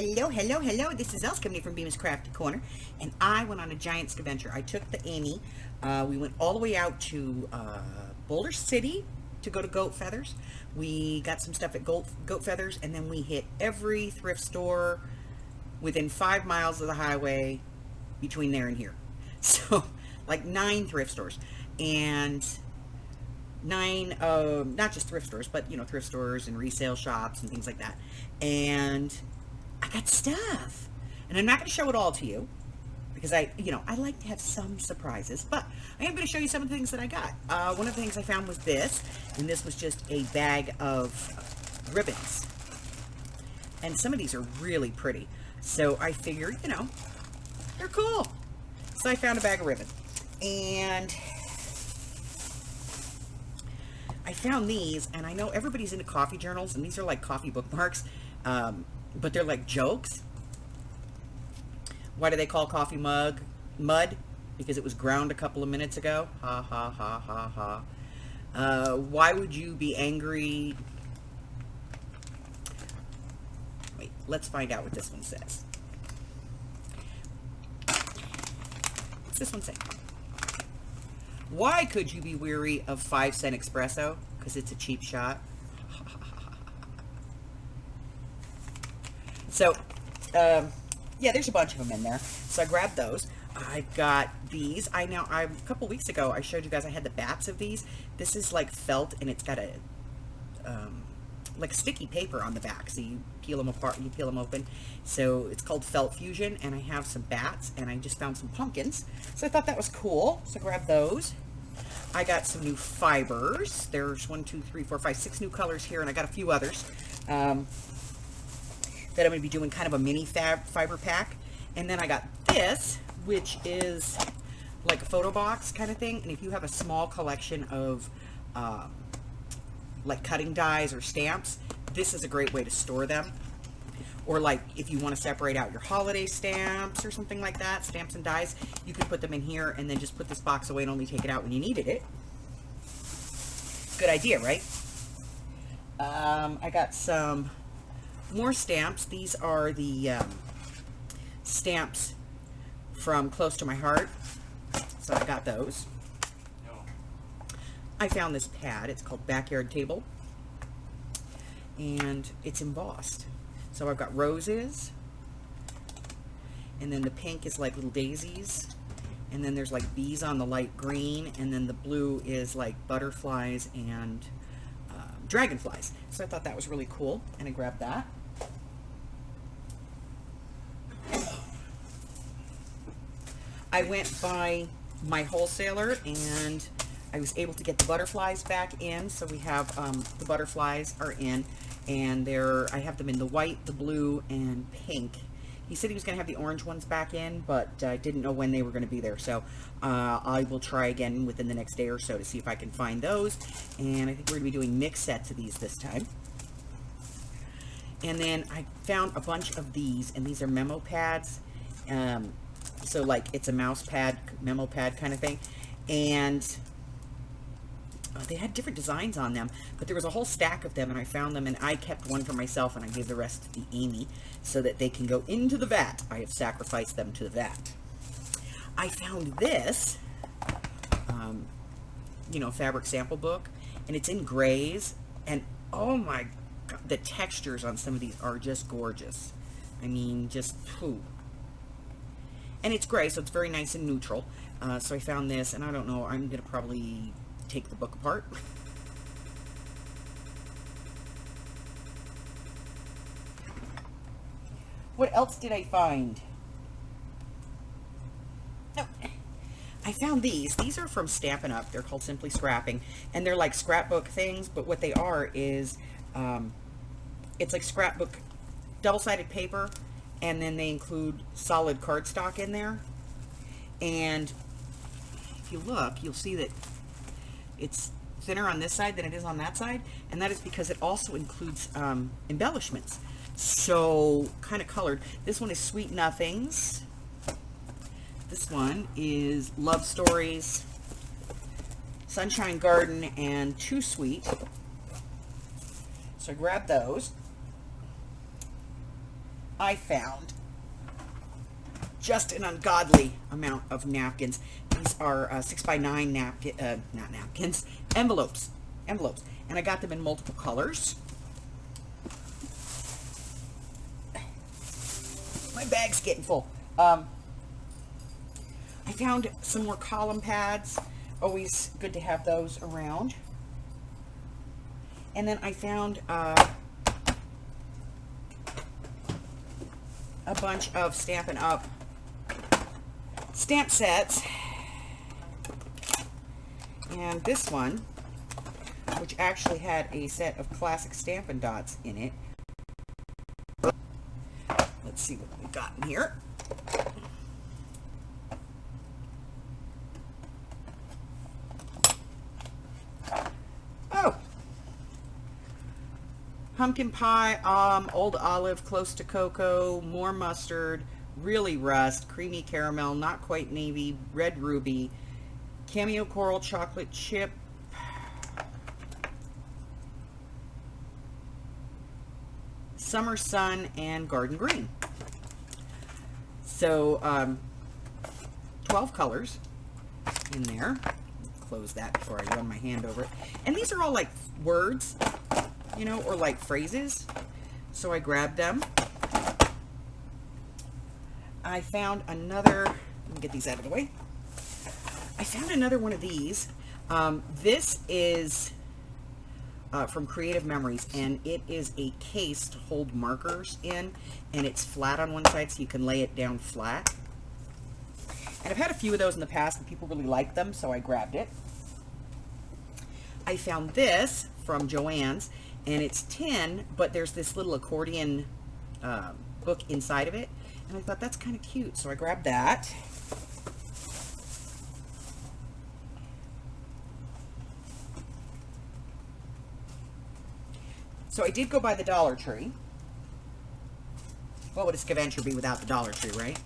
Hello. This is Els coming in from Bemis Crafty Corner, and I went on a giant scavenger. I took the Amy. We went all the way out to Boulder City to go to Goat Feathers. We got some stuff at Goat Feathers, and then we hit every thrift store within 5 miles of the highway between there and here. So, like 9 thrift stores. And 9, not just thrift stores, but, thrift stores and resale shops and things like that. And I got stuff. And I'm not going to show it all to you because I like to have some surprises, but I am going to show you some of the things that I got. One of the things I found was this, and this was just a bag of ribbons. And some of these are really pretty. So I figured, they're cool. So I found a bag of ribbon. And I found these, and I know everybody's into coffee journals, and these are like coffee bookmarks, but they're like jokes. Why do they call coffee mud? Because it was ground a couple of minutes ago. Ha, ha, ha, ha, ha. Why would you be angry? Wait, let's find out what this one says. What's this one say? Why could you be weary of 5-cent espresso? Because it's a cheap shot. So, yeah, there's a bunch of them in there. So I grabbed those. I've got these. A couple weeks ago, I showed you guys I had the bats of these. This is like felt, and it's got a, like sticky paper on the back. So you peel them apart, you peel them open. So it's called Felt Fusion, and I have some bats, and I just found some pumpkins. So I thought that was cool. So I grabbed those. I got some new fibers. There's 1, 2, 3, 4, 5, 6 new colors here, and I got a few others that I'm going to be doing kind of a mini fiber pack. And then I got this, which is like a photo box kind of thing. And if you have a small collection of like cutting dies or stamps, this is a great way to store them. Or like if you want to separate out your holiday stamps or something like that, stamps and dies, you could put them in here and then just put this box away and only take it out when you needed it. Good idea, right? I got some more stamps. These are the stamps from Close to My Heart. So I got those. I found this pad. It's called Backyard Table. And it's embossed. So I've got roses, and then the pink is like little daisies, and then there's like bees on the light green, and then the blue is like butterflies and dragonflies. So I thought that was really cool, and I grabbed that. I went by my wholesaler, and I was able to get the butterflies back in. So we have the butterflies are in. And I have them in the white, the blue, and pink. He said he was going to have the orange ones back in, but I didn't know when they were going to be there. So I will try again within the next day or so to see if I can find those. And I think we're going to be doing mixed sets of these this time. And then I found a bunch of these, and these are memo pads. So like it's a mouse pad, memo pad kind of thing. And they had different designs on them, but there was a whole stack of them, and I found them, and I kept one for myself, and I gave the rest to the Amy so that they can go into the vat. I have sacrificed them to the vat. I found this, fabric sample book, and it's in grays, and oh my God, the textures on some of these are just gorgeous. I mean, just poo. And it's gray, so it's very nice and neutral. So I found this, and I don't know, I'm going to probably take the book apart. What else did I find? Oh, I found these. These are from Stampin' Up. They're called Simply Scrapping, and they're like scrapbook things, but what they are is it's like scrapbook double-sided paper, and then they include solid cardstock in there. And if you look, you'll see that it's thinner on this side than it is on that side, and that is because it also includes embellishments. So kind of colored. This one is Sweet Nothings. This one is Love Stories, Sunshine Garden, and Too Sweet. So I grabbed those. I found just an ungodly amount of napkins. These are 6x9 not napkins, envelopes. And I got them in multiple colors. My bag's getting full. I found some more column pads. Always good to have those around. And then I found a bunch of Stampin' Up! Stamp sets. And this one, which actually had a set of classic Stampin' Dots in it. Let's see what we got in here. Oh, pumpkin pie, old olive, close to cocoa, more mustard, really rust, creamy caramel, not quite navy, red ruby, cameo coral, chocolate chip, summer sun, and garden green. So 12 colors in there. Close that before I run my hand over it. And these are all like words, you know, or like phrases. So I grabbed them. I found another, let me get these out of the way. I found another one of these. This is from Creative Memories, and it is a case to hold markers in, and it's flat on one side so you can lay it down flat. And I've had a few of those in the past and people really like them, so I grabbed it. I found this from Joann's, and it's tin, but there's this little accordion book inside of it, and I thought that's kind of cute, so I grabbed that. So I did go by the Dollar Tree. What would a Scaventure be without the Dollar Tree, right?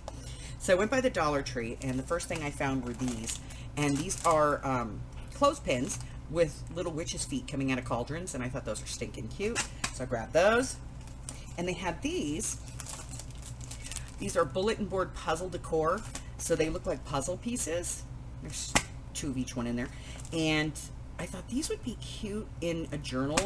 So I went by the Dollar Tree, and the first thing I found were these. And these are clothespins with little witches' feet coming out of cauldrons, and I thought those were stinking cute. So I grabbed those. And they had these. These are bulletin board puzzle decor. So they look like puzzle pieces. There's 2 of each one in there. And I thought these would be cute in a journal.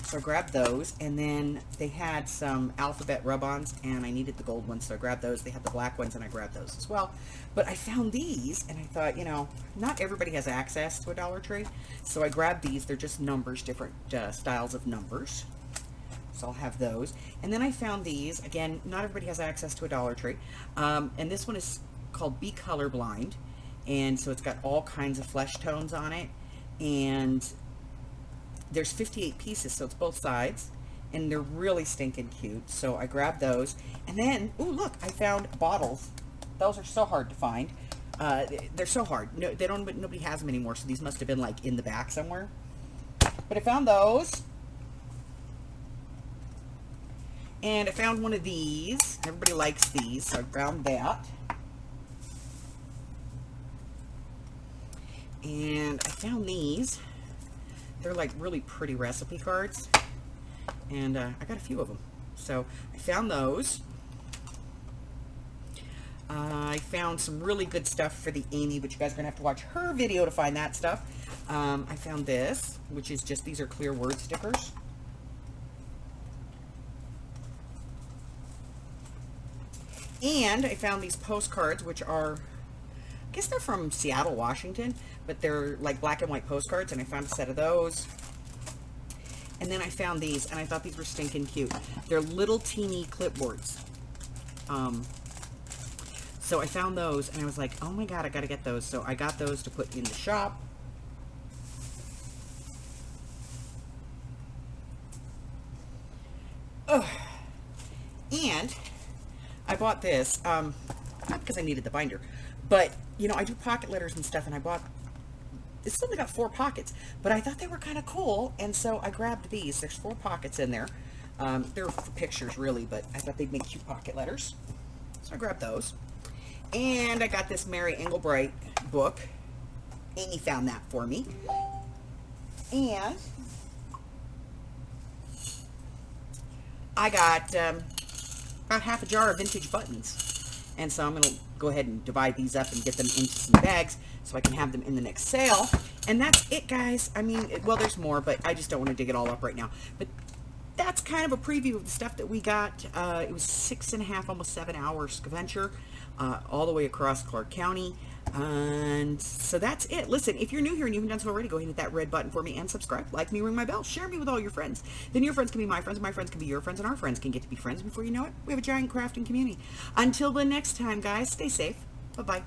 So I grabbed those, and then they had some alphabet rub-ons, and I needed the gold ones, so I grabbed those. They had the black ones, and I grabbed those as well. But I found these, and I thought, you know, not everybody has access to a Dollar Tree, so I grabbed these. They're just numbers, different styles of numbers. So I'll have those. And then I found these. Again, not everybody has access to a Dollar Tree. And this one is called Be Colorblind, and so it's got all kinds of flesh tones on it, and there's 58 pieces, so it's both sides, and they're really stinking cute. So I grabbed those, and then, ooh, look, I found bottles. Those are so hard to find. They're so hard. No, they don't. Nobody has them anymore. So these must have been like in the back somewhere. But I found those, and I found one of these. Everybody likes these, so I found that. And I found these. They're like really pretty recipe cards, and I got a few of them. So I found those. I found some really good stuff for the Amy, but you guys are gonna have to watch her video to find that stuff. I found this, which is just, these are clear word stickers. And I found these postcards, which are, I guess they're from Seattle, Washington, but they're like black and white postcards, and I found a set of those. And then I found these, and I thought these were stinking cute. They're little teeny clipboards. So I found those, and I was like, oh my god, I gotta get those. So I got those to put in the shop. Ugh. And I bought this, not because I needed the binder, but, you know, I do pocket letters and stuff, and I bought, it's only got 4 pockets, but I thought they were kind of cool, and so I grabbed these. There's 4 pockets in there. They're for pictures, really, but I thought they'd make cute pocket letters. So I grabbed those. And I got this Mary Engelbright book. Amy found that for me. And I got about half a jar of vintage buttons. And so I'm going to go ahead and divide these up and get them into some bags so I can have them in the next sale. And that's it, guys. I mean, well, there's more, but I just don't want to dig it all up right now. But that's kind of a preview of the stuff that we got. It was 6.5, almost 7 hours Scaventure, all the way across Clark County. And so that's it. Listen, if you're new here and you haven't done so already, go ahead and hit that red button for me and subscribe, like me, ring my bell, share me with all your friends. Then your friends can be my friends, my friends can be your friends, and our friends can get to be friends. Before you know it, we have a giant crafting community. Until the next time, guys, stay safe. Bye-bye.